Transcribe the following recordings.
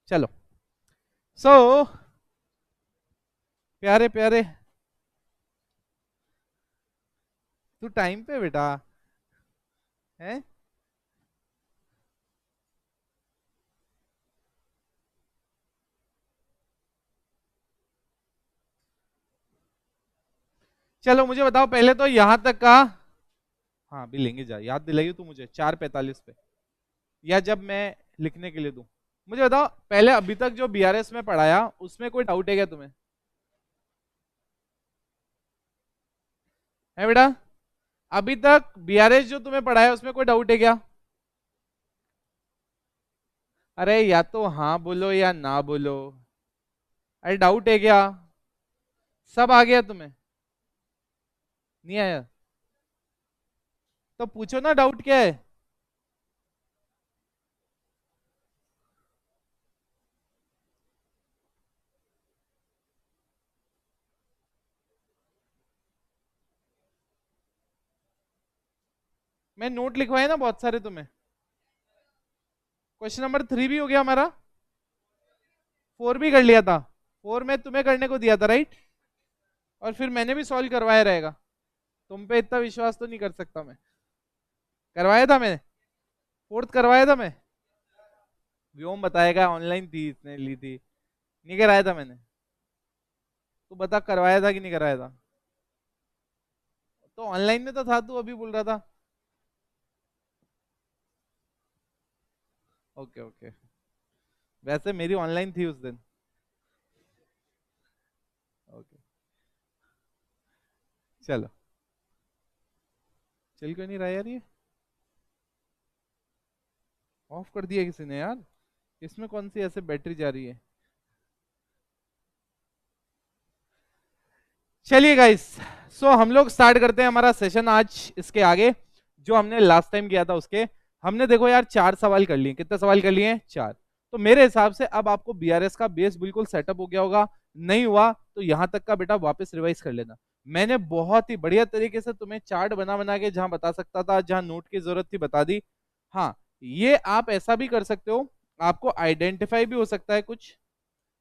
चलो। सो प्यारे प्यारे, तू टाइम पे बेटा है। चलो मुझे बताओ पहले तो यहां तक का। हाँ अभी लेंगे, जा याद दिलाइए तू मुझे 4:45 पे, या जब मैं लिखने के लिए दूं। मुझे बताओ पहले अभी तक जो बीआरएस में पढ़ाया उसमें कोई डाउट है क्या तुम्हें? है बेटा? अभी तक बीआरएस जो तुम्हें पढ़ाया उसमें कोई डाउट है क्या? अरे या तो हाँ बोलो या ना बोलो। अरे डाउट है क्या? सब आ गया तुम्हें? नहीं आया? तो पूछो ना डाउट क्या है। मैं नोट लिखवाए ना बहुत सारे तुम्हें। क्वेश्चन नंबर 3 भी हो गया हमारा। 4 भी कर लिया था। 4 में तुम्हें करने को दिया था राइट। और फिर मैंने भी सॉल्व करवाया रहेगा। तुम पे इतना विश्वास तो नहीं कर सकता मैं। करवाया था मैंने। 4th करवाया था मैं। व्योम बताएगा ऑनलाइन थी इसने ली थी। नहीं कराया था मैंने। तू बता करवाया था कि नहीं कराया था? तो ऑनलाइन में तो था, तू अभी बोल रहा था। Okay okay. वैसे मेरी ऑनलाइन थी उस दिन। ओके। चलो। चल क्यों नहीं रहा यार ये? ऑफ कर दिया किसी ने यार। इसमें कौन सी ऐसे बैटरी जा रही है? चलिए गाइस। सो हम लोग स्टार्ट करते हैं हमारा सेशन आज इसके आगे, जो हमने लास्ट टाइम किया था उसके। हमने देखो यार 4 सवाल कर लिए। कितने सवाल कर लिए? 4। तो मेरे हिसाब से अब आपको बीआरएस का बेस बिल्कुल सेटअप हो गया होगा। नहीं हुआ तो यहां तक का बेटा वापस रिवाइज कर लेना। मैंने बहुत ही बढ़िया तरीके से तुम्हें चार्ट बना बना के जहां बता सकता था, जहां नोट की जरूरत थी बता दी। हाँ, ये आप ऐसा भी कर सकते हो। आपको आइडेंटिफाई भी हो सकता है कुछ,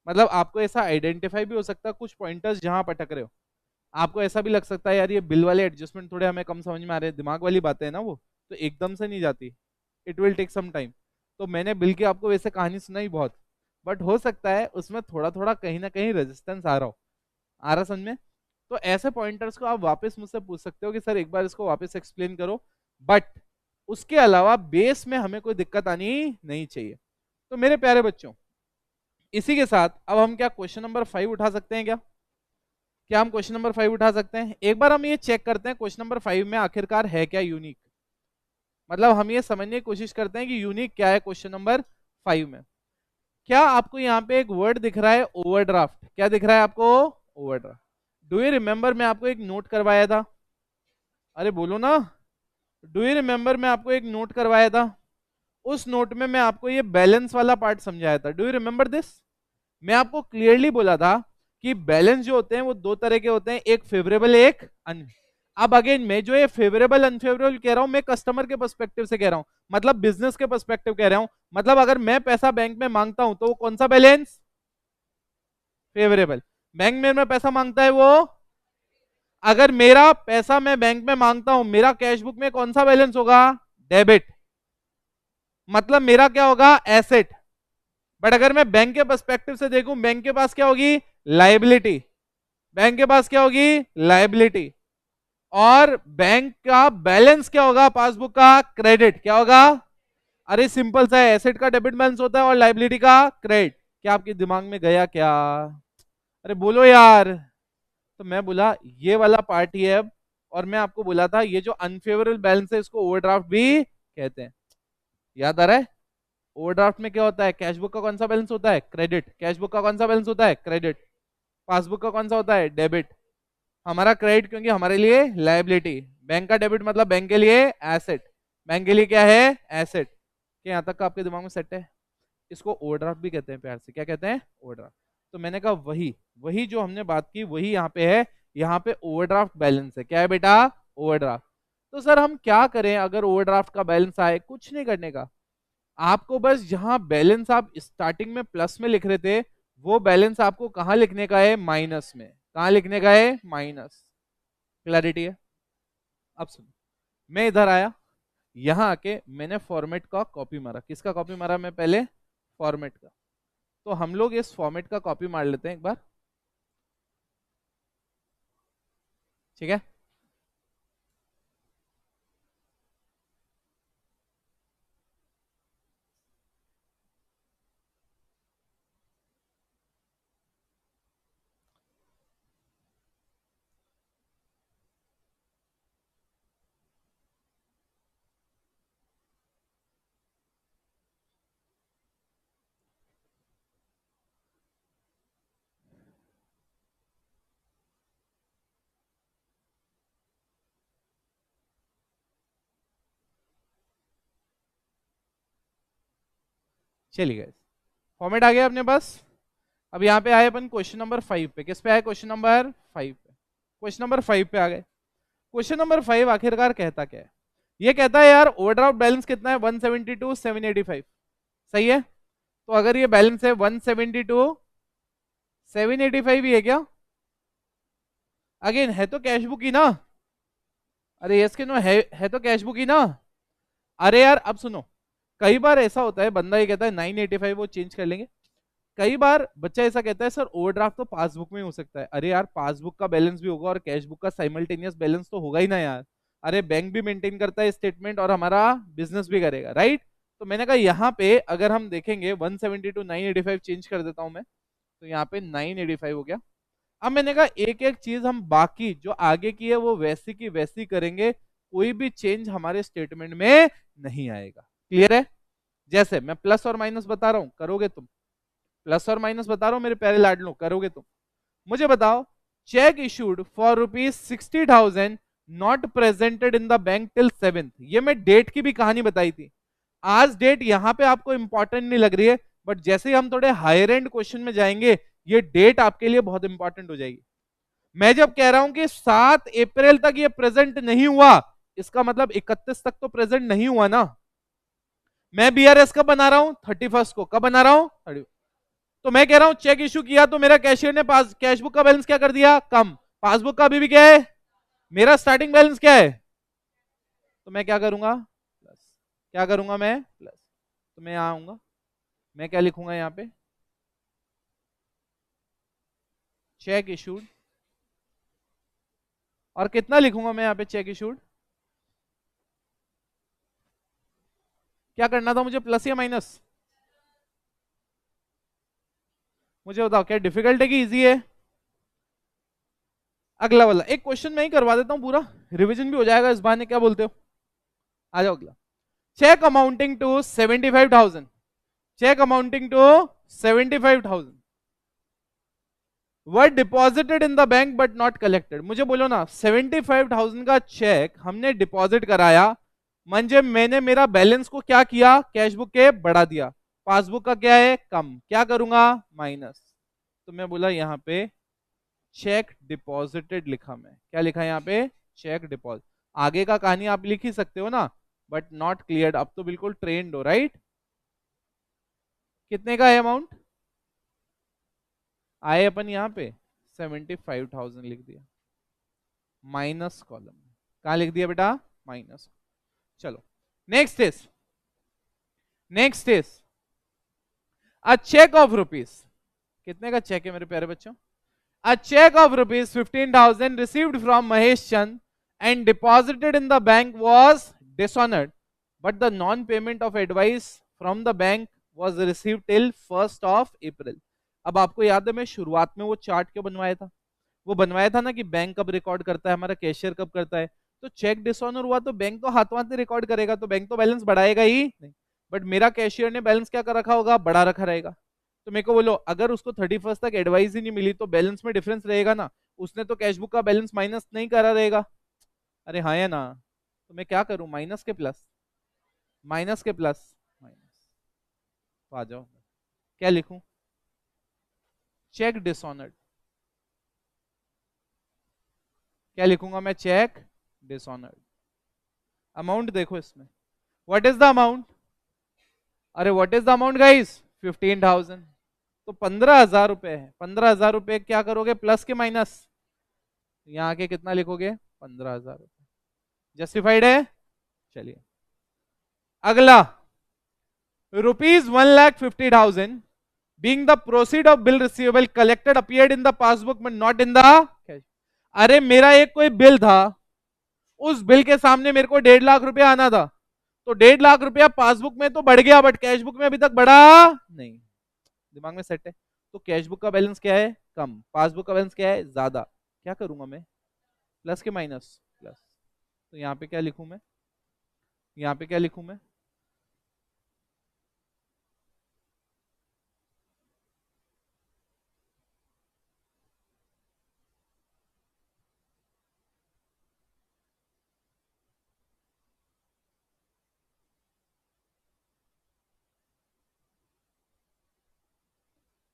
मतलब आपको ऐसा आइडेंटिफाई भी हो सकता है कुछ पॉइंटर्स जहां आप अटक रहे हो। आपको ऐसा भी लग सकता है यार ये बिल वाले एडजस्टमेंट थोड़े हमें कम समझ में आ रहे हैं, दिमाग वाली बातें हैं ना वो, तो एकदम से नहीं जाती। It will take some time. तो मैंने बिल की आपको वैसे कहानी सुनाई बहुत, बट हो सकता है उसमें थोड़ा थोड़ा कहीं ना कहीं रेजिस्टेंस आ रहा हो। आ रहा समझ में? तो ऐसे पॉइंटर्स को आप वापस मुझसे पूछ सकते हो कि सर एक बार इसको वापस एक्सप्लेन करो। बट उसके अलावा बेस में हमें कोई दिक्कत आनी नहीं चाहिए। तो मेरे प्यारे बच्चों, इसी के साथ अब हम क्या क्वेश्चन नंबर 5 उठा सकते हैं क्या? क्या हम क्वेश्चन नंबर 5 उठा सकते हैं? एक बार हम ये चेक करते हैं क्वेश्चन नंबर 5 में आखिरकार है क्या यूनिक। मतलब हम ये समझने की कोशिश करते हैं कि यूनिक क्या है क्वेश्चन नंबर 5 में। क्या आपको यहाँ पे एक वर्ड दिख रहा है ओवरड्राफ्ट? क्या दिख रहा है आपको? ओवरड्राफ्ट। डू यू रिमेंबर मैं आपको एक नोट करवाया था? अरे बोलो ना। डू यू रिमेंबर मैं आपको एक नोट करवाया था? उस नोट में मैं आपको ये बैलेंस वाला पार्ट समझाया था। Do you remember this? मैं आपको क्लियरली बोला था कि बैलेंस जो होते हैं वो दो तरह के होते हैं, एक फेवरेबल एक अन। अब अगेन मैं जो ये फेवरेबल अनफेवरेबल कह रहा हूं, मैं कस्टमर के पर्सपेक्टिव से कह रहा हूं, मतलब बिजनेस के पर्सपेक्टिव कह रहा हूं। मतलब अगर मैं पैसा बैंक में मांगता हूं तो वो कौन सा बैलेंस? फेवरेबल। बैंक में पैसा मांगता है वो। अगर मेरा पैसा मैं बैंक में मांगता हूं, मेरा कैश बुक में कौन सा बैलेंस होगा? डेबिट। मतलब मेरा क्या होगा? एसेट। बट अगर मैं बैंक के पर्सपेक्टिव से देखूं, बैंक के पास क्या होगी? लाइबिलिटी। बैंक के पास क्या होगी? लाइबिलिटी। और बैंक का बैलेंस क्या होगा? पासबुक का क्रेडिट। क्या होगा? अरे सिंपल सा है, एसेट का डेबिट बैलेंस होता है और लाइबिलिटी का क्रेडिट। क्या आपके दिमाग में गया क्या? अरे बोलो यार। तो मैं बोला ये वाला पार्ट ही है अब। और मैं आपको बोला था ये जो अनफेवरेबल बैलेंस है इसको ओवरड्राफ्ट भी कहते हैं। याद आ रहा है? ओवरड्राफ्ट में क्या होता है? कैशबुक का कौन सा बैलेंस होता है? क्रेडिट। कैशबुक का कौन सा बैलेंस होता है? क्रेडिट। पासबुक का कौन सा होता है? डेबिट। हमारा क्रेडिट क्योंकि हमारे लिए लायबिलिटी। बैंक का डेबिट मतलब बैंक के लिए एसेट। बैंक के लिए क्या है? एसेट। क्या यहाँ तक का आपके दिमाग में सेट है? इसको ओवरड्राफ्ट भी कहते हैं प्यार से। क्या कहते हैं? ओवरड्राफ्ट। तो मैंने कहा वही वही जो हमने बात की वही यहाँ पे है। यहाँ पे ओवरड्राफ्ट बैलेंस है। क्या है बेटा? ओवरड्राफ्ट। तो सर हम क्या करें अगर ओवरड्राफ्ट का बैलेंस आए? कुछ नहीं करने का। आपको बस जहां बैलेंस आप स्टार्टिंग में प्लस में लिख रहे थे, वो बैलेंस आपको कहां लिखने का है, माइनस में। कहां लिखने का है, माइनस। क्लैरिटी है? अब सुनो, मैं इधर आया, यहां आके मैंने फॉर्मेट का कॉपी मारा। किसका कॉपी मारा मैं पहले, फॉर्मेट का। तो हम लोग इस फॉर्मेट का कॉपी मार लेते हैं एक बार, ठीक है। चलिए गाइस, फॉर्मेट आ गया अपने पास। अब यहाँ पे आए अपन क्वेश्चन नंबर 5 पे। किस पे आए, क्वेश्चन नंबर 5 पे। क्वेश्चन नंबर 5 पे आ गए। क्वेश्चन नंबर 5 आखिरकार कहता क्या है, ये कहता है यार ओवरड्राफ्ट बैलेंस कितना है, 172 785। सही है। तो अगर ये बैलेंस है 172 785 ही है क्या, अगेन है तो कैश बुक ही ना। अरे यस के नो, है तो कैश बुक ही ना। अरे यार अब सुनो, कई बार ऐसा होता है बंदा ये कहता है 985 वो चेंज कर लेंगे। कई बार बच्चा ऐसा कहता है सर ओवरड्राफ्ट तो पासबुक में हो सकता है। अरे यार पासबुक का बैलेंस भी होगा और कैश बुक का साइमल्टेनियस बैलेंस तो होगा ही ना यार। अरे बैंक भी मेंटेन करता है स्टेटमेंट और हमारा बिजनेस भी करेगा, राइट। तो मैंने कहा यहाँ पे अगर हम देखेंगे 172 985 चेंज कर देता हूं मैं, तो यहाँ पे 985 हो गया। अब मैंने कहा एक एक चीज हम बाकी जो आगे की है वो वैसी की वैसी करेंगे, कोई भी चेंज हमारे स्टेटमेंट में नहीं आएगा। क्लियर है? जैसे मैं प्लस और माइनस बता रहा हूं, करोगे तुम? प्लस और माइनस बता रहा हूं मेरे प्यारे लाडलो, करोगे तुम? मुझे बताओ, check issued for ₹60,000 not presented in the bank till 7th। ये मैं डेट की भी कहानी बताई थी। आज डेट यहां पे आपको इंपॉर्टेंट नहीं लग रही है, बट जैसे ही हम थोड़े हायर एंड क्वेश्चन में जाएंगे, ये डेट आपके लिए बहुत इंपॉर्टेंट हो जाएगी। मैं जब कह रहा हूं कि 7 अप्रैल तक ये प्रेजेंट नहीं हुआ, इसका मतलब 31 तक तो प्रेजेंट नहीं हुआ ना। मैं बीआरएस कब बना रहा हूं, 31 को। कब बना रहा हूं, तो मैं कह रहा हूं चेक इशू किया तो मेरा कैशियर ने पास कैशबुक का बैलेंस क्या कर दिया, कम। पासबुक का अभी भी क्या है, मेरा स्टार्टिंग बैलेंस क्या है, तो मैं क्या करूंगा, प्लस। क्या करूंगा मैं, प्लस। तो मैं यहां आऊंगा, मैं क्या लिखूंगा यहां पे, चेक इशूड। और कितना लिखूंगा मैं यहां पे, चेक इशूड। क्या करना था मुझे, प्लस या माइनस? मुझे बताओ क्या डिफिकल्ट है कि इजी है? अगला वाला एक क्वेश्चन मैं ही करवा देता हूं, पूरा रिवीजन भी हो जाएगा इस बहाने, क्या बोलते हो? आ जाओ अगला। Cheque amounting to 75,000, cheque amounting to 75,000 were deposited in the bank but not collected. मुझे बोलो ना, 75,000 का चेक हमने डिपॉजिट कराया, म्हणजे मैंने मेरा बैलेंस को क्या किया, कैश बुक के बढ़ा दिया, पासबुक का क्या है, कम। क्या करूंगा, माइनस। तो मैं बोला यहाँ पे चेक डिपॉजिटेड लिखा, मैं क्या लिखा यहाँ पे, चेक डिपॉजिट। आगे का कहानी आप लिख ही सकते हो ना, बट नॉट क्लियर। अब तो बिल्कुल ट्रेंड हो, राइट। कितने का है अमाउंट, आए अपन यहाँ पे 75,000 लिख दिया, माइनस कॉलम। कहा लिख दिया बेटा, माइनस। चलो next is, next is a cheque of rupees. कितने का चेक है मेरे प्यारे बच्चों, a cheque of rupees 15,000 received from Mahesh Chand and deposited in the bank was dishonoured, but the non payment of advice from the bank was received till 1st of April। अब आपको याद है मैं शुरुआत में वो चार्ट क्यों बनवाया था, वो बनवाया था ना कि बैंक कब रिकॉर्ड करता है, हमारा कैशियर कब करता है। तो चेक डिसऑनर हुआ तो बैंक तो हाथों हाथ रिकॉर्ड करेगा, तो बैंक तो बैलेंस बढ़ाएगा ही नहीं। बट मेरा कैशियर ने बैलेंस क्या कर रखा होगा, बढ़ा रखा रहेगा। तो मेरे को बोलो, अगर उसको 31st तक एडवाइस ही नहीं मिली तो बैलेंस में डिफरेंस रहेगा ना, उसने तो कैशबुक का बैलेंस माइनस नहीं करा रहेगा। अरे हाँ या ना। तो मैं क्या करूं, माइनस के प्लस, माइनस के प्लस, माइनस। तो आ जाओ, क्या लिखूं, चेक डिसऑनर्ड। क्या लिखूंगा मैं, चेक डिसऑनर्ड। अमाउंट देखो इसमें, व्हाट इज द अमाउंट, अरे what is the amount guys? 15,000। तो 15,000 रुपए है। 15,000 रुपए क्या करोगे, प्लस के माइनस? यहाँ आके कितना लिखोगे? 15,000 रुपए। जस्टिफाइड है? चलिए अगला, ₹1,50,000 being the proceed of bill receivable collected appeared in the passbook but not in the cash। अरे मेरा एक कोई बिल था, उस बिल के सामने मेरे को 1.5 लाख रुपया आना था, तो 1.5 लाख रुपया पासबुक में तो बढ़ गया बट कैश बुक में अभी तक बढ़ा नहीं। दिमाग में सेट है? तो कैश बुक का बैलेंस क्या है? कम। पासबुक का बैलेंस क्या है? ज्यादा। क्या करूंगा मैं? प्लस के माइनस? प्लस। तो यहाँ पे क्या लिखूं मैं? यहाँ पे क्या लिखूं मैं?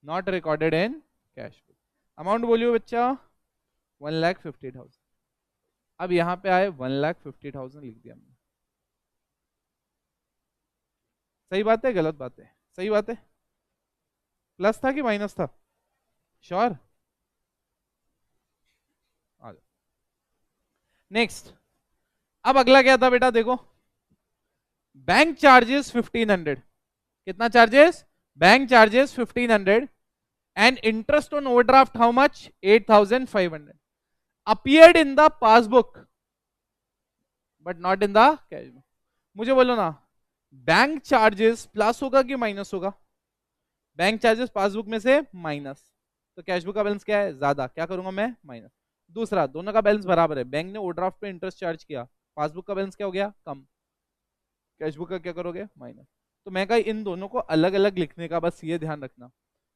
Not recorded in cash book. Amount बोलियो बच्चा। 1,50,000। अब यहाँ पे आए 1,50,000 लिख दिया हमने। सही बात है गलत बात है? सही बात है। प्लस था कि माइनस था? श्योर? आ जाओ नेक्स्ट। अब अगला क्या था बेटा, देखो। Bank charges 1,500। कितना charges? Bank charges 1,500 and interest on overdraft how much? 8,500 appeared in the passbook but not in the cash book। मुझे बोलो ना, बैंक चार्जेस प्लस होगा कि माइनस होगा? बैंक चार्जेस पासबुक में से माइनस, तो कैश बुक का बैलेंस क्या है? ज्यादा। क्या करूंगा मैं? माइनस। दूसरा, दोनों का बैलेंस बराबर है, बैंक ने ओवरड्राफ्ट पे इंटरेस्ट चार्ज किया, पासबुक का बैलेंस क्या हो गया? कम। कैश बुक का क्या करोगे? माइनस। तो मैं कहा इन दोनों को अलग अलग लिखने का बस ये ध्यान रखना।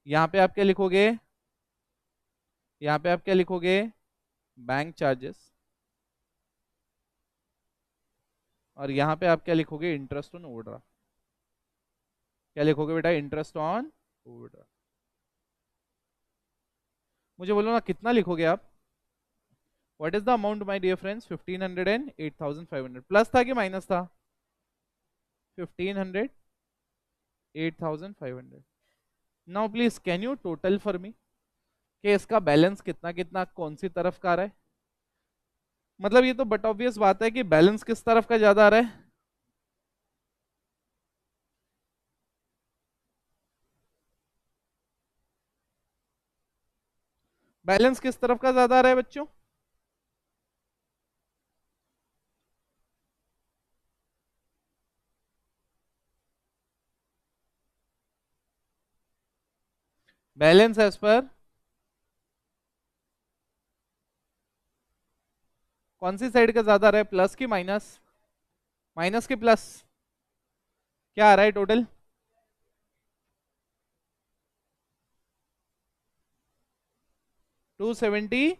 यहाँ पे आप क्या लिखोगे? यहाँ पे आप क्या लिखोगे? Bank charges. और यहाँ पे आप क्या लिखोगे? Interest on overdraft. क्या लिखोगे बेटा? Interest on overdraft. मुझे बोलो ना कितना लिखोगे आप? What is the amount my dear friends? 1,500 and 8,500। Plus था कि माइनस था? 1,500, 8,500। Now please can you total for me कि इसका बैलेंस कितना कितना कौन सी तरफ का आ रहा है? मतलब ये तो बट ऑब्वियस बात है कि बैलेंस किस तरफ का ज्यादा आ रहा है? बैलेंस किस तरफ का ज्यादा आ रहा है बच्चों? बैलेंस एज पर कौन सी साइड का ज्यादा आ रहा है, प्लस की माइनस? माइनस की प्लस? क्या आ रहा है टोटल? 270।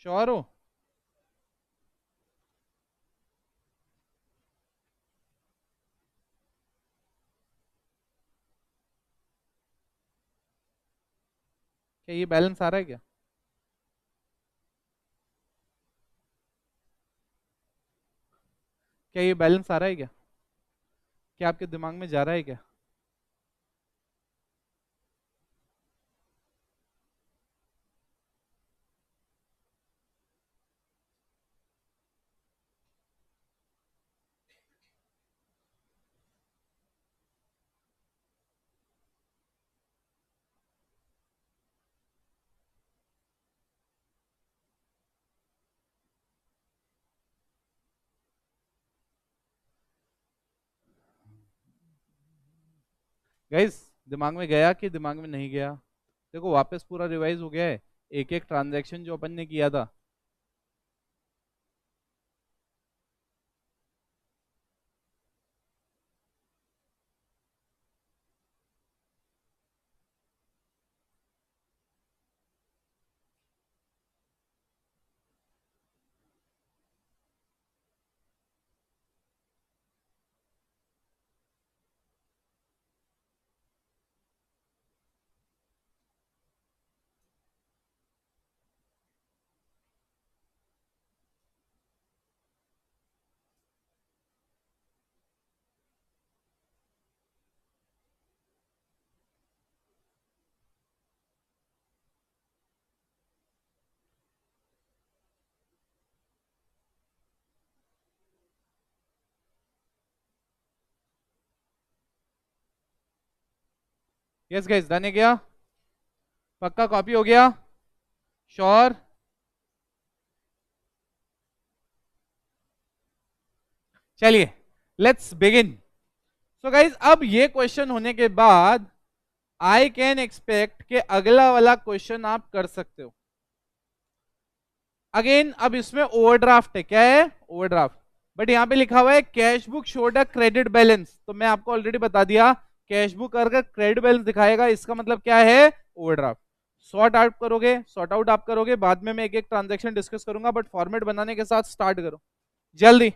श्योर हो? क्या ये बैलेंस आ रहा है क्या? क्या ये बैलेंस आ रहा है क्या? क्या आपके दिमाग में जा रहा है क्या? गाइस दिमाग में गया कि दिमाग में नहीं गया? देखो वापस पूरा रिवाइज हो गया है, एक एक ट्रांजैक्शन जो अपन ने किया था। यस गाइस, डन है क्या? पक्का कॉपी हो गया? श्योर? चलिए, लेट्स बिगिन। सो गाइज, अब ये क्वेश्चन होने के बाद आई कैन एक्सपेक्ट कि अगला वाला क्वेश्चन आप कर सकते हो। अगेन अब इसमें ओवरड्राफ्ट है, क्या है? ओवरड्राफ्ट। बट यहां पे लिखा हुआ है cash book showed a credit balance, तो मैं आपको ऑलरेडी बता दिया कैश बुक अगर क्रेडिट बैलेंस दिखाएगा इसका मतलब क्या है? ओवरड्राफ्ट। सॉर्ट आउट आप करोगे, बाद में मैं एक एक ट्रांजेक्शन डिस्कस करूंगा, बट फॉर्मेट बनाने के साथ स्टार्ट करो जल्दी।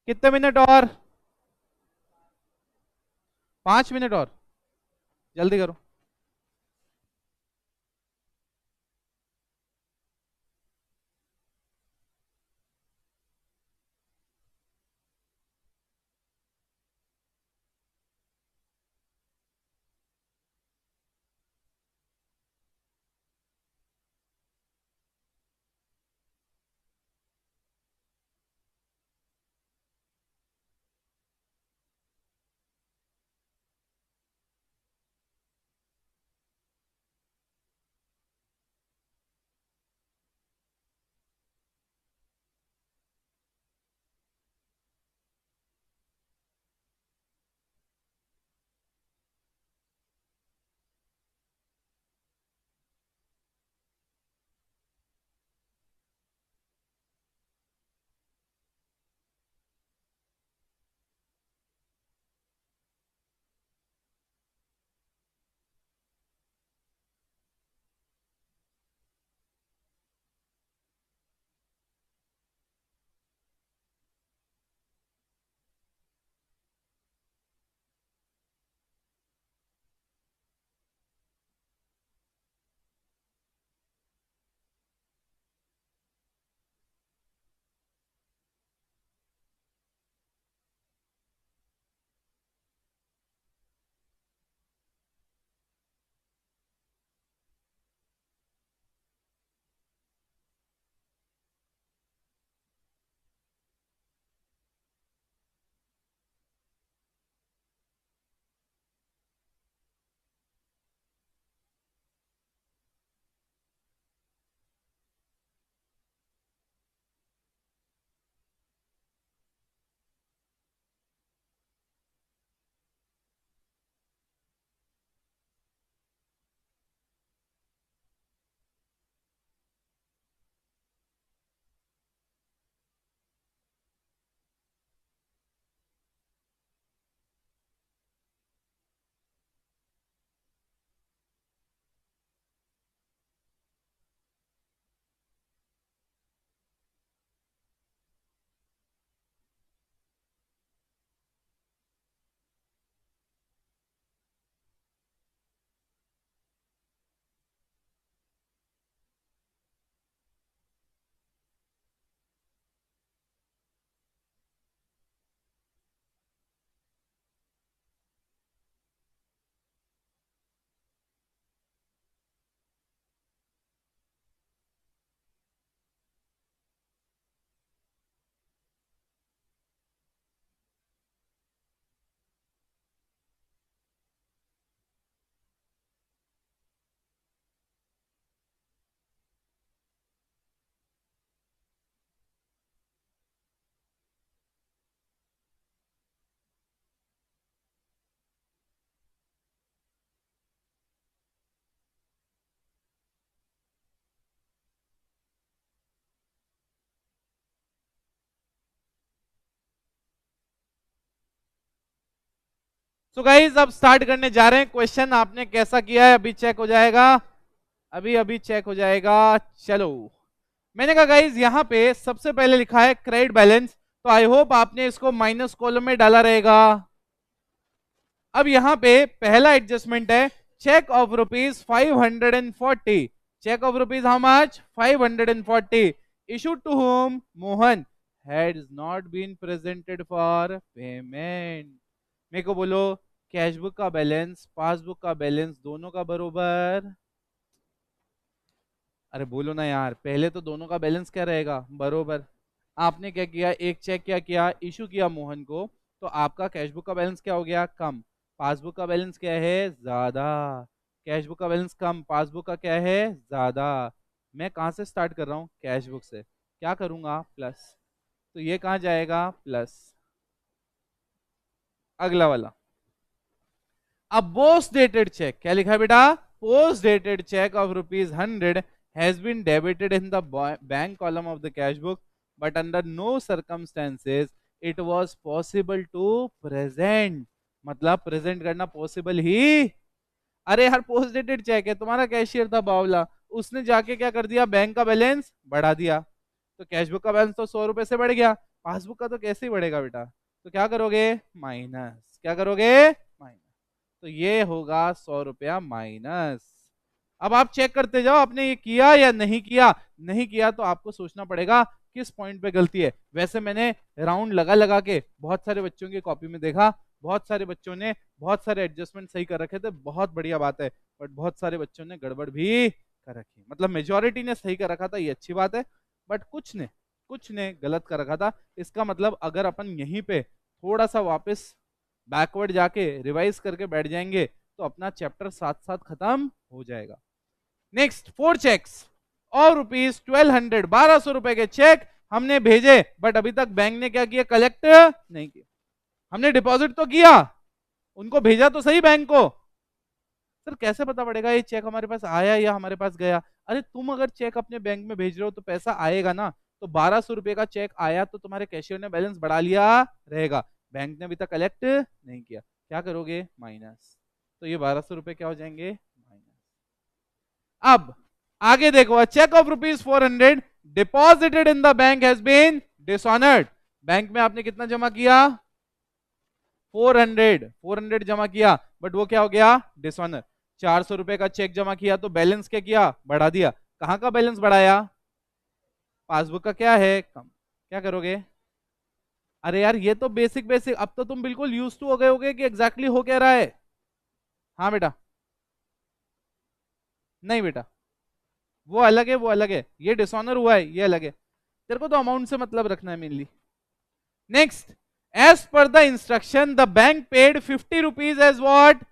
कितने मिनट और? 5 मिनट और, जल्दी करो। सो गाइज अब स्टार्ट करने जा रहे हैं। क्वेश्चन आपने कैसा किया है अभी चेक हो जाएगा, अभी अभी चेक हो जाएगा। चलो, मैंने कहा गाइज यहाँ पे सबसे पहले लिखा है क्रेडिट बैलेंस, तो आई होप आपने इसको माइनस कॉलम में डाला रहेगा। अब यहाँ पे पहला एडजस्टमेंट है cheque of rupees 540, cheque of rupees how much 540 issued to होम Mohan has not been presented for payment. मेरे को बोलो कैशबुक का बैलेंस पासबुक का बैलेंस दोनों का बरोबर, अरे बोलो ना यार, पहले तो दोनों का बैलेंस क्या रहेगा बरोबर। आपने क्या किया, एक चेक क्या किया इशू किया मोहन को, तो आपका कैशबुक का बैलेंस क्या हो गया कम, पासबुक का बैलेंस क्या है ज्यादा। कैशबुक का बैलेंस कम पासबुक का क्या है ज्यादा। मैं कहाँ से स्टार्ट कर रहा हूँ कैशबुक से, क्या करूंगा प्लस, तो ये कहाँ जाएगा प्लस। अगला वाला, अब पोस्ट डेटेड चेक क्या लिखा है बेटा, post dated cheque of ₹100 has been debited in the bank column of the cash book, but under no circumstances it was possible to present, मतलब प्रेजेंट करना पॉसिबल ही। अरे यार पोस्ट डेटेड चेक है, तुम्हारा कैशियर था बावला, उसने जाके क्या कर दिया बैंक का बैलेंस बढ़ा दिया, तो कैशबुक का बैलेंस तो ₹100 से बढ़ गया, पासबुक का तो कैसे ही बढ़ेगा बेटा, तो क्या करोगे, माइनस, क्या करोगे, माइनस। तो ये होगा 100 रुपया माइनस। अब आप चेक करते जाओ आपने ये किया या नहीं किया। नहीं किया तो आपको सोचना पड़ेगा किस पॉइंट पे गलती है। वैसे मैंने राउंड लगा लगा के बहुत सारे बच्चों की कॉपी में देखा, बहुत सारे बच्चों ने बहुत सारे एडजस्टमेंट सही कर रखे थे, बहुत बढ़िया बात है। बट बहुत सारे बच्चों ने गड़बड़ भी कर रखी, मतलब मेजोरिटी ने सही कर रखा था, ये अच्छी बात है। बट कुछ ने गलत कर रखा था। इसका मतलब अगर अपन यहीं पे थोड़ा सा वापस बैकवर्ड जाके रिवाइज करके बैठ जाएंगे तो अपना चैप्टर साथ साथ खत्म हो जाएगा। नेक्स्ट, 4 चेक्स और ₹1200, 1200 के चेक हमने भेजे, बट अभी तक बैंक ने क्या किया, कलेक्ट नहीं किया। हमने डिपॉजिट तो किया, उनको भेजा तो सही बैंक को। सर कैसे पता पड़ेगा ये चेक हमारे पास आया या हमारे पास गया। अरे तुम अगर चेक अपने बैंक में भेज रहे हो तो पैसा आएगा ना। तो 1200 का चेक आया तो तुम्हारे कैशियर ने बैलेंस बढ़ा लिया रहेगा, बैंक ने अभी तक कलेक्ट नहीं किया, क्या करोगे, माइनस। तो ये 1200 क्या हो जाएंगे, माइनस। अब आगे देखो, a cheque of ₹400 deposited in the bank has been dishonoured. Bank में आपने कितना जमा किया, 400 जमा किया, बट वो क्या हो गया, डिसऑनर। ₹400 का चेक जमा किया तो बैलेंस क्या किया, बढ़ा दिया। कहां का बैलेंस बढ़ाया, पासबुक का क्या है, कम। क्या करोगे, अरे यार ये तो बेसिक बेसिक, अब तो तुम बिल्कुल यूज टू हो गए होगे कि एग्जैक्टली हो क्या रहा है। हाँ बेटा, नहीं बेटा, वो अलग है, वो अलग है, ये डिसऑनर हुआ है, ये अलग है। तेरे को तो अमाउंट से मतलब रखना है mainly. Next, as per the instruction the bank paid ₹50 as what,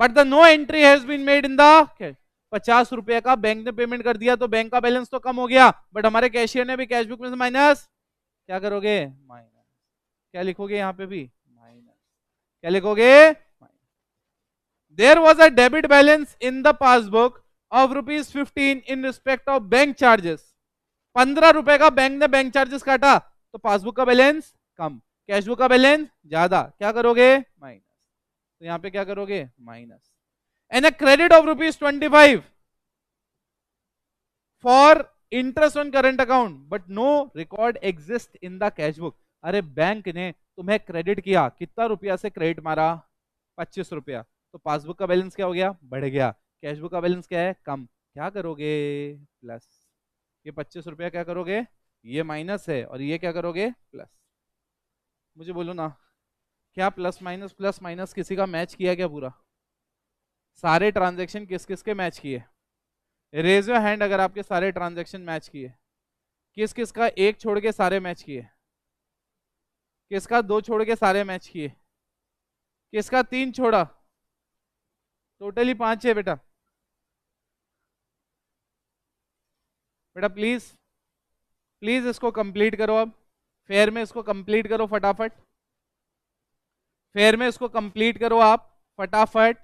but the no entry has been made in the, ₹50 का बैंक ने पेमेंट कर दिया तो बैंक का बैलेंस तो कम हो गया, बट हमारे कैशियर ने भी कैशबुक में से माइनस। क्या करोगे, माइनस। क्या लिखोगे यहाँ पे भी, माइनस। क्या लिखोगे, there was a debit balance in the passbook of ₹15 in respect of bank charges. ₹15 का बैंक ने बैंक चार्जेस काटा तो पासबुक का बैलेंस कम, कैशबुक का बैलेंस ज्यादा, क्या करोगे, माइनस। तो यहाँ पे क्या करोगे, minus. And a credit of ₹25 for interest on current account but no record exist in the cashbook. अरे बैंक ने तुम्हें क्रेडिट किया, कितना रुपया से क्रेडिट मारा, ₹25। तो पासबुक का बैलेंस क्या हो गया, बढ़ गया। कैशबुक का बैलेंस क्या है, कम। क्या करोगे, प्लस। ये ₹25 क्या करोगे, ये माइनस है, और ये क्या करोगे, प्लस। मुझे बोलो ना, क्या प्लस माइनस किसी का मैच किया क्या पूरा, सारे ट्रांजेक्शन किस किस के मैच किए, रेज योर हैंड अगर आपके सारे ट्रांजेक्शन मैच किए। किस किस का एक छोड़ के सारे मैच किए, किसका दो छोड़ के सारे मैच किए, किसका तीन छोड़ा, टोटली 5 है बेटा। बेटा प्लीज, प्लीज इसको कंप्लीट करो, अब फेयर में इसको कंप्लीट करो फटाफट, फेयर में इसको कंप्लीट करो आप फटाफट।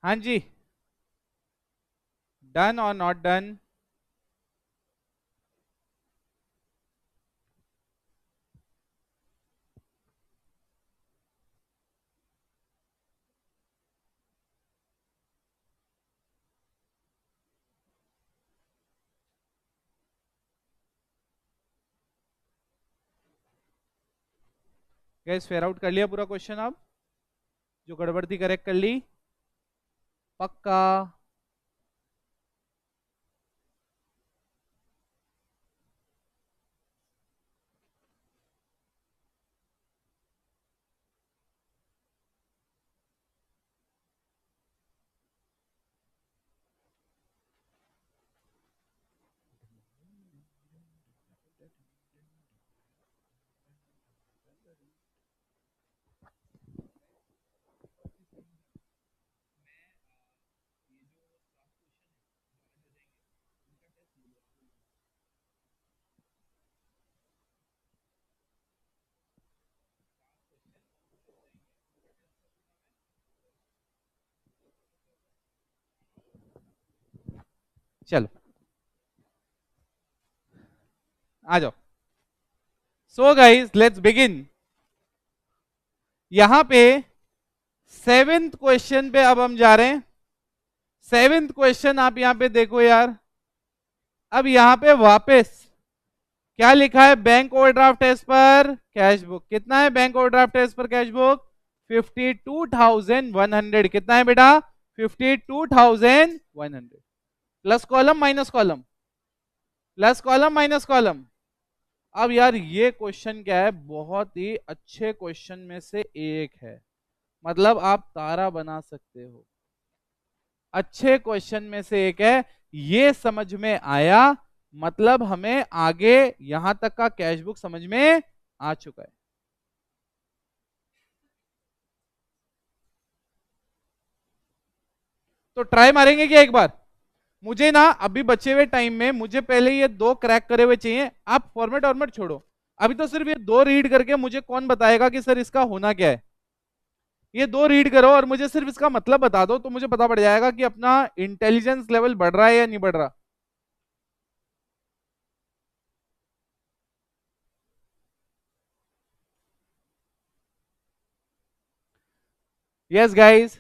हाँ जी, डन और not done, gas fair out कर लिया पूरा क्वेश्चन, अब जो गड़बड़ थी करेक्ट कर ली, पक्का। चलो आ जाओ। So guys let's begin. यहां पे सेवेंथ क्वेश्चन पे अब हम जा रहे हैं। सेवेंथ क्वेश्चन आप यहां पे देखो यार। अब यहां पे वापस क्या लिखा है? Bank overdraft as per cash book. कितना है bank overdraft as per cash book? 52,100। कितना है बेटा? 52,100। Plus column minus column? Plus column minus column? अब यार ये क्वेश्चन क्या है, बहुत ही अच्छे क्वेश्चन में से एक है। मतलब आप तारा बना सकते हो। अच्छे क्वेश्चन में से एक है। ये समझ में आया मतलब हमें आगे यहां तक का कैश बुक समझ में आ चुका है। तो ट्राई मारेंगे क्या एक बार? मुझे ना अभी बचे हुए टाइम में मुझे पहले ये दो क्रैक करे हुए चाहिए। आप फॉर्मेट वॉर्मेट छोड़ो, अभी तो सिर्फ ये दो रीड करके मुझे कौन बताएगा कि सर इसका होना क्या है। ये दो रीड करो और मुझे सिर्फ इसका मतलब बता दो, तो मुझे पता पड़ जाएगा कि अपना इंटेलिजेंस लेवल बढ़ रहा है या नहीं बढ़ रहा। Yes guys.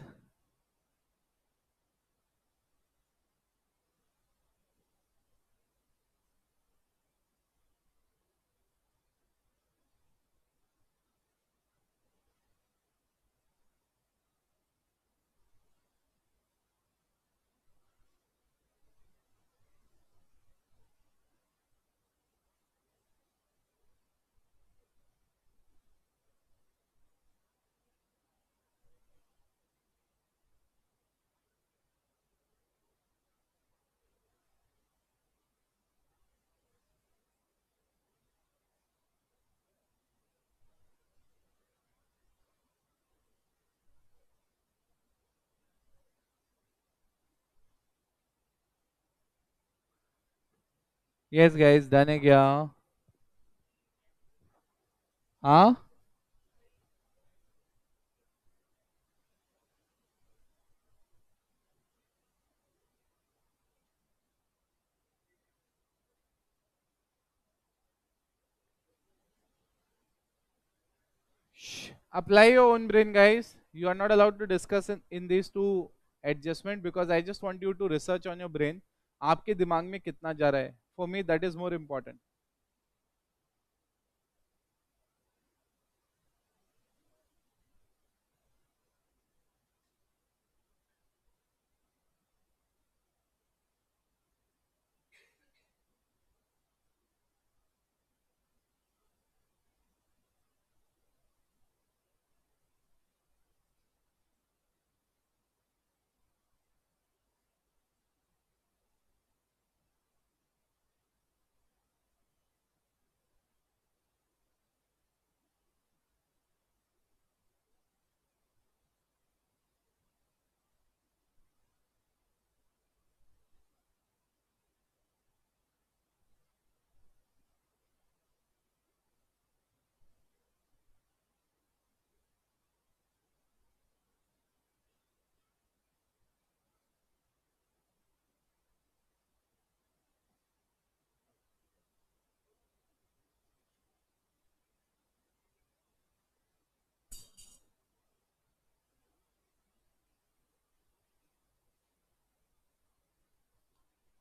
Yes guys done है क्या? हाँ। Apply your own brain, guys. You are not allowed to discuss in these two adjustment because I just want you to research on your brain. आपके दिमाग में कितना जा रहा है? For me, that is more important.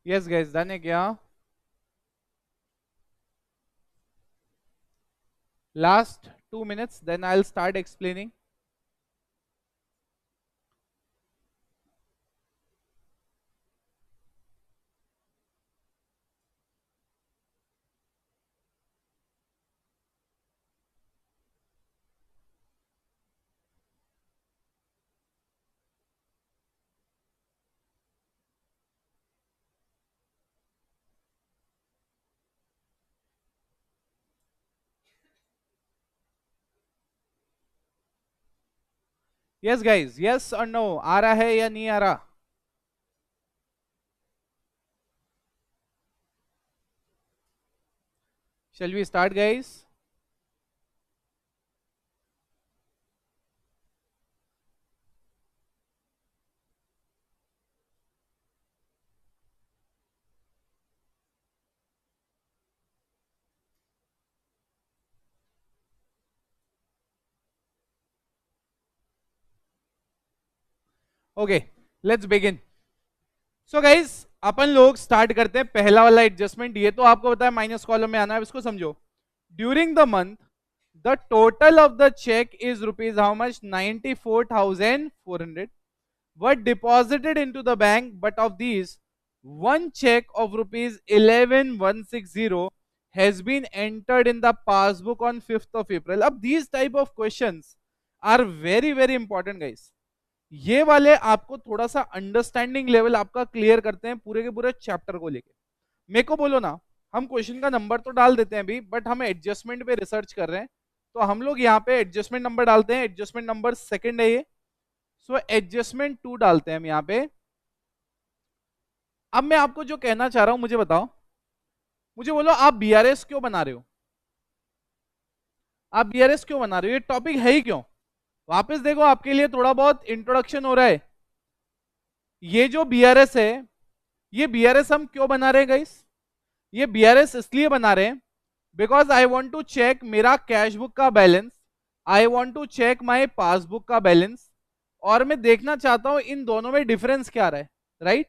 Yes, guys, done है क्या? Last 2 minutes, then I'll start explaining. Yes, guys, yes or no? आ रहा है या नहीं आ रहा? Shall we start, guys? Okay, let's begin. So guys, अपन लोग स्टार्ट करते हैं पहला वाला एडजस्टमेंट। ये तो आपको बताया माइनस कॉलम में आना है, इसको समझो। During the month the total of the cheque is rupees how much, 94,400 were deposited into the bank, but of these, one check of rupees 11,160 has been entered in the passbook on 5th of April. अब these type of questions are very very important guys। ये वाले आपको थोड़ा सा understanding level आपका clear करते हैं पूरे के पूरे चैप्टर को लेके। मेरे को बोलो ना, हम क्वेश्चन का नंबर तो डाल देते हैं अभी, बट हम एडजस्टमेंट पे रिसर्च कर रहे हैं, तो हम लोग यहाँ पे एडजस्टमेंट नंबर डालते हैं। एडजस्टमेंट नंबर सेकंड है ये, सो एडजस्टमेंट 2 डालते हैं हम यहाँ पे। अब मैं आपको जो कहना चाह रहा हूं, मुझे बताओ, मुझे बोलो आप बीआरएस क्यों बना रहे हो? आप बीआरएस क्यों बना रहे हो? ये टॉपिक है ही क्यों? वापस देखो, आपके लिए थोड़ा बहुत इंट्रोडक्शन हो रहा है। ये जो बीआरएस है, ये बीआरएस हम क्यों बना रहे हैं गाइस? ये बीआरएस इसलिए बना रहे हैं because I want to check मेरा कैश बुक का balance, I want to check my passbook का बैलेंस, और मैं देखना चाहता हूं इन दोनों में डिफरेंस क्या रहा है, right?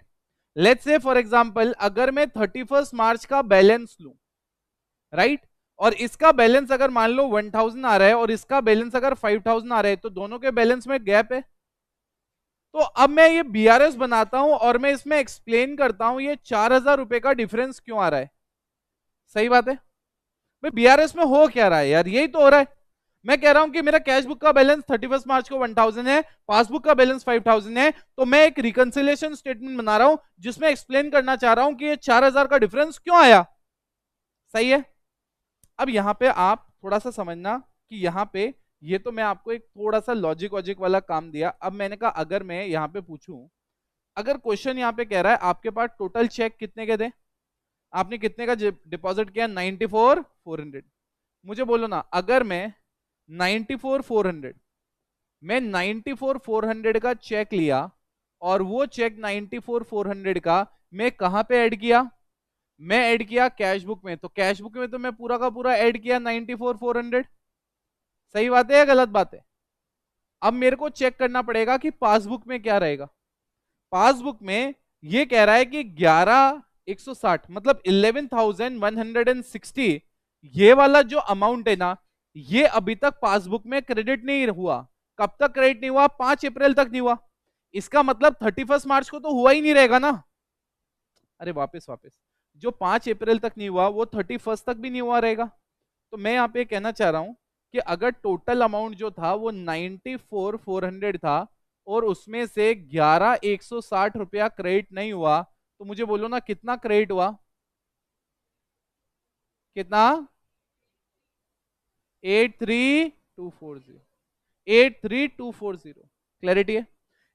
Let's say for example, अगर मैं 31 मार्च का बैलेंस लूं, राइट, और इसका बैलेंस अगर मान लो 1000 आ रहा है और इसका बैलेंस अगर 5000 आ रहा है, तो दोनों के बैलेंस में गैप है। तो अब मैं ये बीआरएस बनाता हूं और मैं इसमें एक्सप्लेन करता हूं ये 4000 रुपए का डिफरेंस क्यों आ रहा है। सही बात है भाई, बीआरएस में हो क्या रहा है यार? यही तो हो रहा है। मैं कह रहा हूं कि मेरा कैश बुक का बैलेंस 31 मार्च को 1000 है, पासबुक का बैलेंस 5000 है, तो मैं एक रिकंसिलिएशन स्टेटमेंट बना रहा हूं जिसमें एक्सप्लेन करना चाह रहा हूं कि ये 4000 का डिफरेंस क्यों आया। सही है। अब यहां पे आप थोड़ा सा समझना कि यहां पे ये तो मैं आपको एक थोड़ा सा लॉजिक वॉजिक वाला काम दिया। अब मैंने कहा अगर मैं यहां पे पूछूं, अगर क्वेश्चन यहां पे कह रहा है आपके पास टोटल चेक कितने के थे, आपने कितने का डिपॉजिट किया, 94,400। मुझे बोलो ना, अगर मैं 94,400, मैं 94,400 का चेक लिया और वो चेक 94,400 का मैं कहां पे ऐड किया? मैं ऐड किया कैश बुक में। तो कैश बुक में तो मैं पूरा का पूरा ऐड किया 94,400। सही बात है या गलत बात है? अब मेरे को चेक करना पड़ेगा कि पासबुक में क्या रहेगा। पासबुक में ये कह रहा है कि 11,160 मतलब 11,160, ये वाला जो अमाउंट है ना, ये अभी तक पासबुक में क्रेडिट नहीं हुआ। कब तक क्रेडिट नहीं हुआ? 5 अप्रैल तक नहीं हुआ। इसका मतलब 31 मार्च को तो हुआ ही नहीं रहेगा ना। अरे वापस वापस, जो 5 अप्रैल तक नहीं हुआ वो 31 तक भी नहीं हुआ रहेगा। तो मैं यहाँ पे कहना चाह रहा हूं कि अगर टोटल अमाउंट जो था वो 94,400 था और उसमें से 11,160 रुपया क्रेडिट नहीं हुआ, तो मुझे बोलो ना कितना क्रेडिट हुआ? कितना? 83240। 83240 क्लैरिटी है?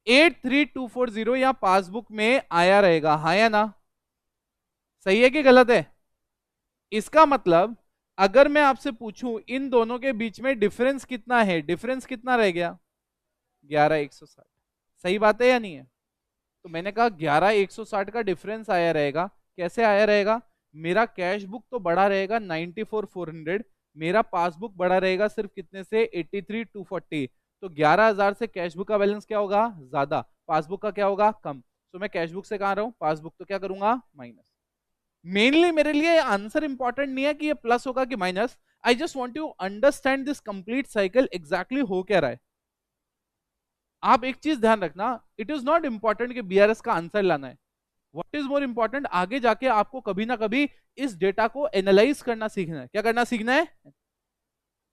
83240 यहाँ पासबुक में आया रहेगा, हाँ या ना? सही है कि गलत है? इसका मतलब अगर मैं आपसे पूछूं इन दोनों के बीच में डिफरेंस कितना है, डिफरेंस कितना रह गया? 11,160। सही बात है या नहीं है? तो मैंने कहा 11,160 का डिफरेंस आया रहेगा। कैसे आया रहेगा? मेरा कैश बुक तो बड़ा रहेगा 94,400, मेरा पासबुक बड़ा रहेगा सिर्फ कितने से? 83,240। तो 11,000 से कैश बुक का बैलेंस क्या होगा? ज्यादा, पासबुक का क्या होगा? कम। तो मैं कैश बुक से कहां रहा हूं? पासबुक, तो क्या करूंगा? माइनस। मेनली मेरे लिए आंसर इंपॉर्टेंट नहीं है कि ये प्लस होगा कि minus. I just want to understand this complete cycle, exactly हो क्या रहा है। आप एक चीज ध्यान रखना, इट इज नॉट इंपॉर्टेंट कि बीआरएस का आंसर लाना है। व्हाट इज मोर इंपॉर्टेंट, आगे जाके आपको कभी ना कभी इस डेटा को एनालाइज करना सीखना है। क्या करना सीखना है?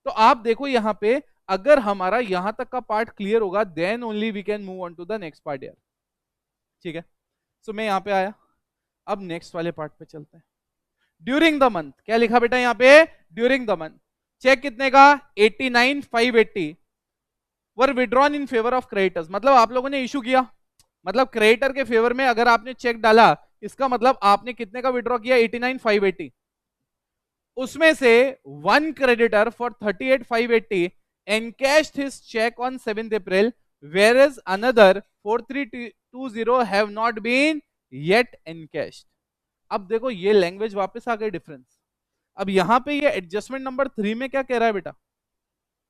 तो आप देखो यहां पे, अगर हमारा यहां तक का पार्ट क्लियर होगा, then only we can move on to the next part यार। ठीक है, सो मैं यहां पे आया, अब नेक्स्ट वाले पार्ट पे चलते हैं। ड्यूरिंग द मंथ, क्या लिखा बेटा यहां पे? ड्यूरिंग द मंथ चेक कितने का? 89,580 were withdrawn in favour of creditors. मतलब आप लोगों ने इशू किया, मतलब क्रेडिटर के फेवर में अगर आपने चेक डाला, इसका मतलब आपने कितने का विड्रॉ किया? 89,580। उसमें से one creditor for 38,580 encashed his check on 7th April, whereas another 4320 have not been yet encashed। अब देखो ये लैंग्वेज वापस आ गई डिफरेंस। अब यहां पे ये एडजस्टमेंट नंबर 3 में क्या कह रहा है बेटा?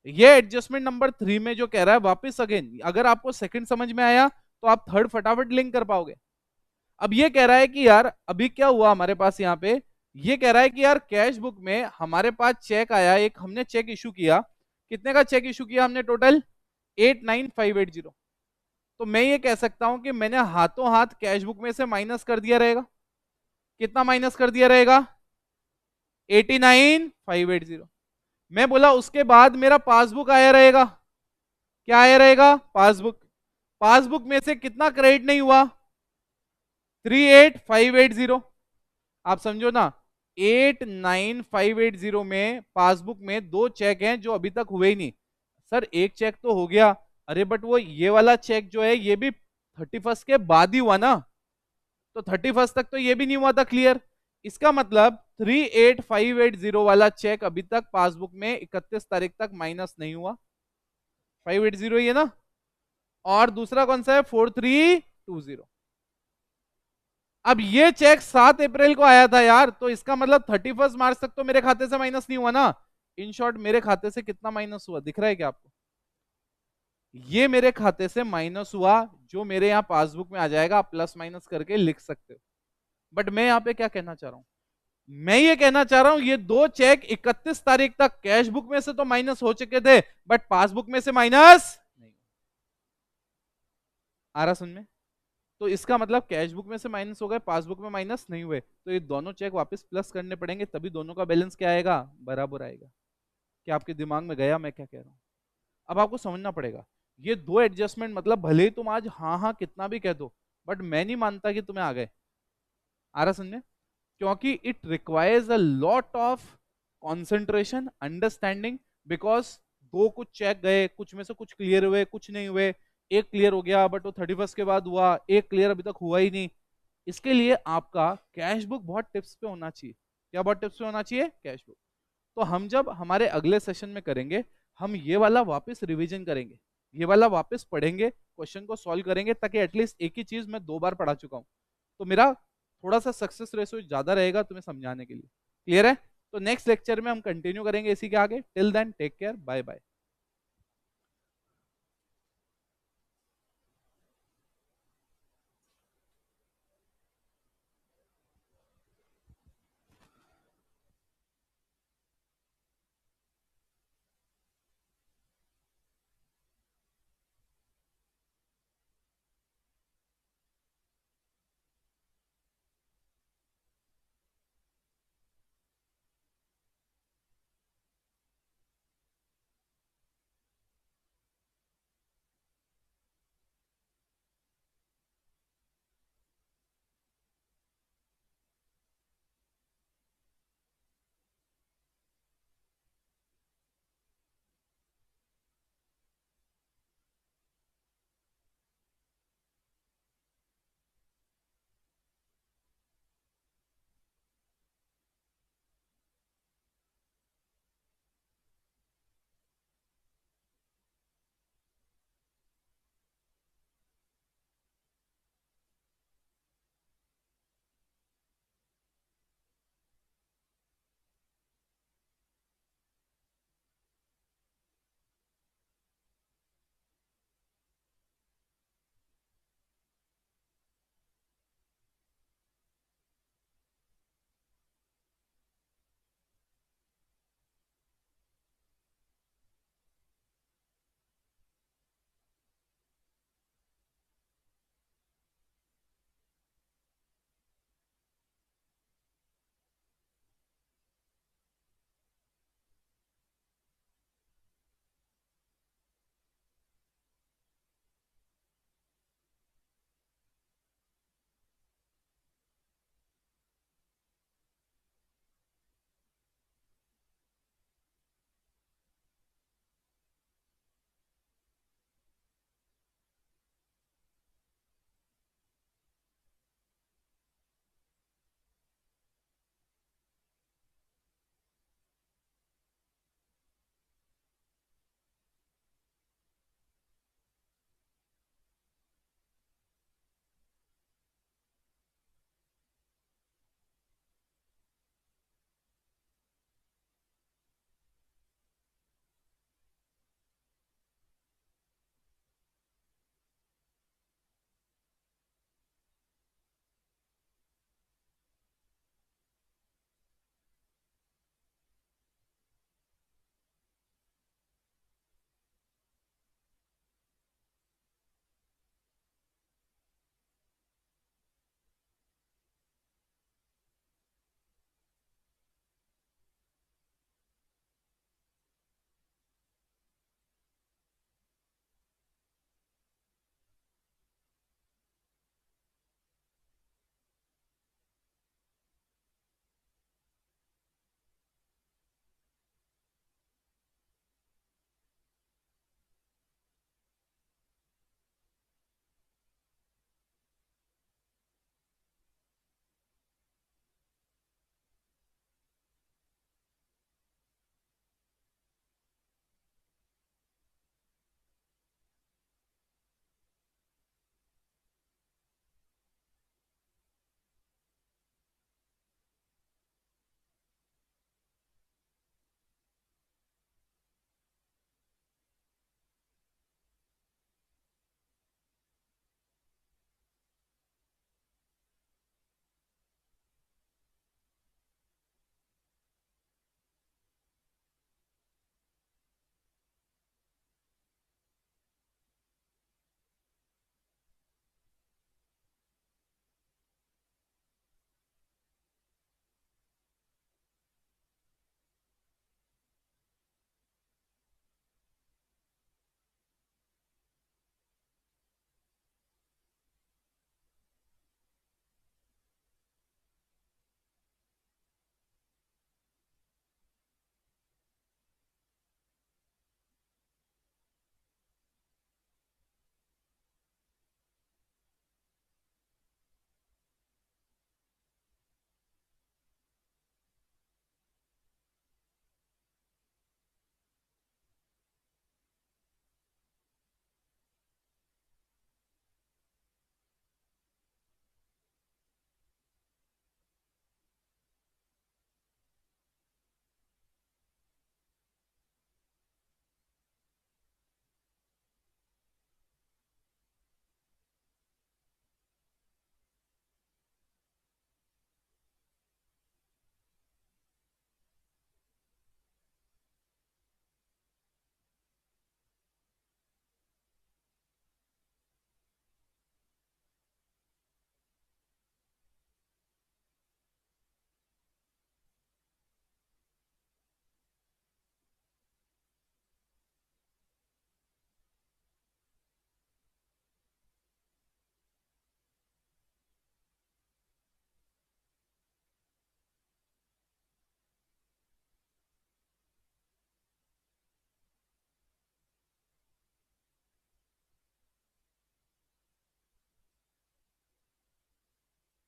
ये एडजस्टमेंट नंबर 3 में जो कह रहा है वापस अगेन, अगर आपको सेकंड समझ में आया तो आप थर्ड फटाफट लिंक कर पाओगे। अब ये कह रहा है कि यार अभी क्या हुआ हमारे पास यहाँ पे, ये कह रहा है कि यार कैश बुक में हमारे पास चेक आया, एक हमने चेक इशू किया, कितने का चेक इशू किया हमने टोटल 89580। तो मैं ये कह सकता हूं कि मैंने हाथों हाथ कैश बुक में से माइनस कर दिया रहेगा, कितना माइनस कर दिया रहेगा 89580। मैं बोला उसके बाद मेरा पासबुक आया रहेगा, क्या आया रहेगा पासबुक, पासबुक में से कितना क्रेडिट नहीं हुआ 38580। आप समझो ना 89580 में पासबुक में दो चेक हैं जो अभी तक हुए ही नहीं। सर एक चेक तो हो गया, अरे बट वो ये वाला चेक जो है ये भी 31 के बाद ही हुआ ना, तो 31 तक तो ये भी नहीं हुआ था क्लियर। इसका मतलब 38580 वाला चेक अभी तक पासबुक में 31 तारीख तक माइनस नहीं हुआ, 580 ही है ना। और दूसरा कौन सा है 4320। अब ये चेक 7 अप्रैल को आया था यार, तो इसका मतलब 31 मार्च तक तो मेरे खाते से माइनस नहीं हुआ ना। इन शॉर्ट मेरे खाते से कितना माइनस हुआ दिख रहा है क्या आपको, ये मेरे खाते से माइनस हुआ, जो मेरे यहाँ पासबुक में आ जाएगा, आप प्लस माइनस करके लिख सकते हो। बट मैं यहाँ पे क्या कहना चाह रहा हूं, मैं ये कहना चाह रहा हूं ये दो चेक 31 तारीख तक कैश बुक में से तो माइनस हो चुके थे, बट पासबुक में से माइनस नहीं। आ रहा सुन में, तो इसका मतलब कैश बुक में से माइनस हो गए, पासबुक में माइनस नहीं हुए, तो ये दोनों चेक वापस प्लस करने पड़ेंगे, तभी दोनों का बैलेंस क्या आएगा बराबर आएगा। क्या आपके दिमाग में गया मैं क्या कह रहा हूं। अब आपको समझना पड़ेगा ये दो एडजस्टमेंट, मतलब भले ही तुम आज हाँ हाँ कितना भी कह दो, बट मैं नहीं मानता कि तुम्हें आ गए। आ रहा समझे, क्योंकि it requires a lot of concentration understanding, because दो कुछ चेक गए, कुछ में से कुछ क्लियर हुए कुछ नहीं हुए, एक क्लियर हो गया बट वो 31 के बाद हुआ, एक क्लियर अभी तक हुआ ही नहीं। इसके लिए आपका कैश बुक बहुत टिप्स पे होना चाहिए। क्या बहुत टिप्स पे होना चाहिए कैश बुक। तो हम जब हमारे अगले सेशन में करेंगे, हम ये वाला वापस रिवीजन करेंगे, ये वाला वापस पढ़ेंगे, क्वेश्चन को सॉल्व करेंगे, ताकि एटलीस्ट एक ही चीज मैं 2 बार पढ़ा चुका हूं, तो मेरा थोड़ा सा सक्सेस रेशो ज्यादा रहेगा तुम्हें समझाने के लिए। क्लियर है, तो नेक्स्ट लेक्चर में हम कंटिन्यू करेंगे इसी के आगे। Till then take care, bye bye.